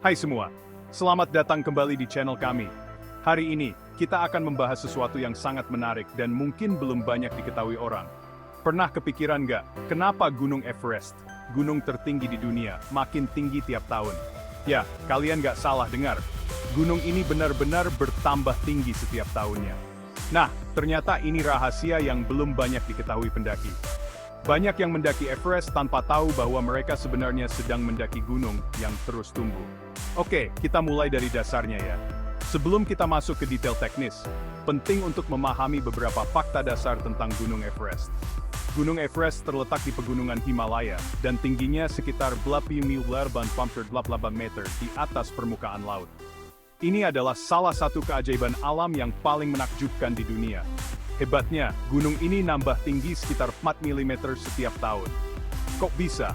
Hai semua, selamat datang kembali di channel kami. Hari ini, kita akan membahas sesuatu yang sangat menarik dan mungkin belum banyak diketahui orang. Pernah kepikiran nggak, kenapa Gunung Everest, gunung tertinggi di dunia, makin tinggi tiap tahun? Ya, kalian nggak salah dengar. Gunung ini benar-benar bertambah tinggi setiap tahunnya. Nah, ternyata ini rahasia yang belum banyak diketahui pendaki. Banyak yang mendaki Everest tanpa tahu bahwa mereka sebenarnya sedang mendaki gunung yang terus tumbuh. Oke, kita mulai dari dasarnya ya. Sebelum kita masuk ke detail teknis, penting untuk memahami beberapa fakta dasar tentang Gunung Everest. Gunung Everest terletak di pegunungan Himalaya, dan tingginya sekitar 8.848 meter di atas permukaan laut. Ini adalah salah satu keajaiban alam yang paling menakjubkan di dunia. Hebatnya, gunung ini nambah tinggi sekitar 4 mm setiap tahun. Kok bisa?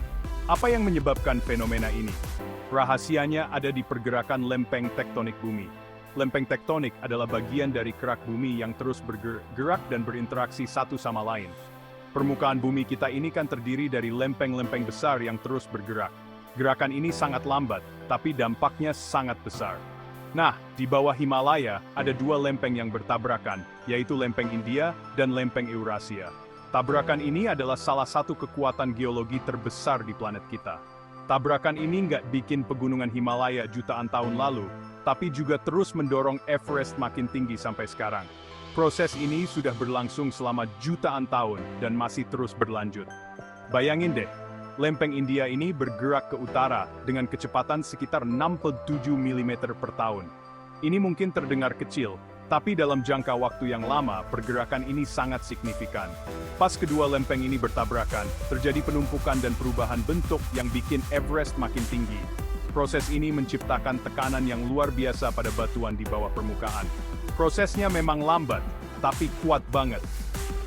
Apa yang menyebabkan fenomena ini? Rahasianya ada di pergerakan lempeng tektonik bumi. Lempeng tektonik adalah bagian dari kerak bumi yang terus bergerak dan berinteraksi satu sama lain. Permukaan bumi kita ini kan terdiri dari lempeng-lempeng besar yang terus bergerak. Gerakan ini sangat lambat, tapi dampaknya sangat besar. Nah, di bawah Himalaya, ada dua lempeng yang bertabrakan, yaitu lempeng India dan lempeng Eurasia. Tabrakan ini adalah salah satu kekuatan geologi terbesar di planet kita. Tabrakan ini nggak bikin pegunungan Himalaya jutaan tahun lalu, tapi juga terus mendorong Everest makin tinggi sampai sekarang. Proses ini sudah berlangsung selama jutaan tahun dan masih terus berlanjut. Bayangin deh, lempeng India ini bergerak ke utara dengan kecepatan sekitar 67 mm per tahun. Ini mungkin terdengar kecil, tapi dalam jangka waktu yang lama, pergerakan ini sangat signifikan. Pas kedua lempeng ini bertabrakan, terjadi penumpukan dan perubahan bentuk yang bikin Everest makin tinggi. Proses ini menciptakan tekanan yang luar biasa pada batuan di bawah permukaan. Prosesnya memang lambat, tapi kuat banget.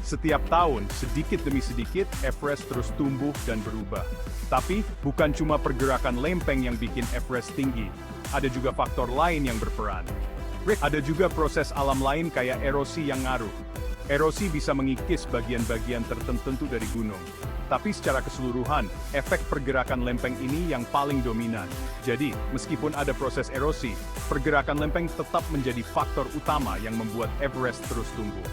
Setiap tahun, sedikit demi sedikit, Everest terus tumbuh dan berubah. Tapi, bukan cuma pergerakan lempeng yang bikin Everest tinggi. Ada juga faktor lain yang berperan. Ada juga proses alam lain kayak erosi yang ngaruh. Erosi bisa mengikis bagian-bagian tertentu dari gunung. Tapi secara keseluruhan, efek pergerakan lempeng ini yang paling dominan. Jadi, meskipun ada proses erosi, pergerakan lempeng tetap menjadi faktor utama yang membuat Everest terus tumbuh.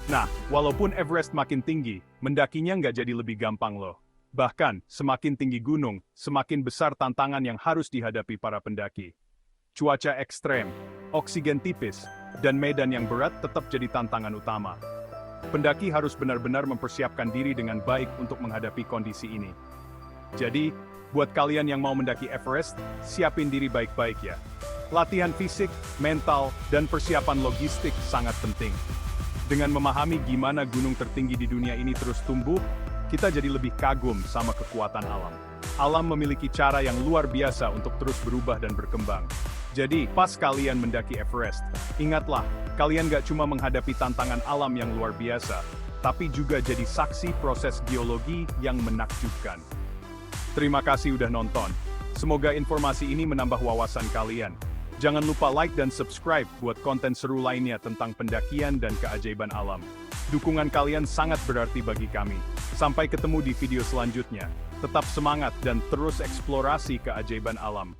Nah, walaupun Everest makin tinggi, mendakinya nggak jadi lebih gampang loh. Bahkan, semakin tinggi gunung, semakin besar tantangan yang harus dihadapi para pendaki. Cuaca ekstrem, oksigen tipis, dan medan yang berat tetap jadi tantangan utama. Pendaki harus benar-benar mempersiapkan diri dengan baik untuk menghadapi kondisi ini. Jadi, buat kalian yang mau mendaki Everest, siapin diri baik-baik ya. Latihan fisik, mental, dan persiapan logistik sangat penting. Dengan memahami gimana gunung tertinggi di dunia ini terus tumbuh, kita jadi lebih kagum sama kekuatan alam. Alam memiliki cara yang luar biasa untuk terus berubah dan berkembang. Jadi, pas kalian mendaki Everest, ingatlah, kalian gak cuma menghadapi tantangan alam yang luar biasa, tapi juga jadi saksi proses geologi yang menakjubkan. Terima kasih udah nonton. Semoga informasi ini menambah wawasan kalian. Jangan lupa like dan subscribe buat konten seru lainnya tentang pendakian dan keajaiban alam. Dukungan kalian sangat berarti bagi kami. Sampai ketemu di video selanjutnya. Tetap semangat dan terus eksplorasi keajaiban alam.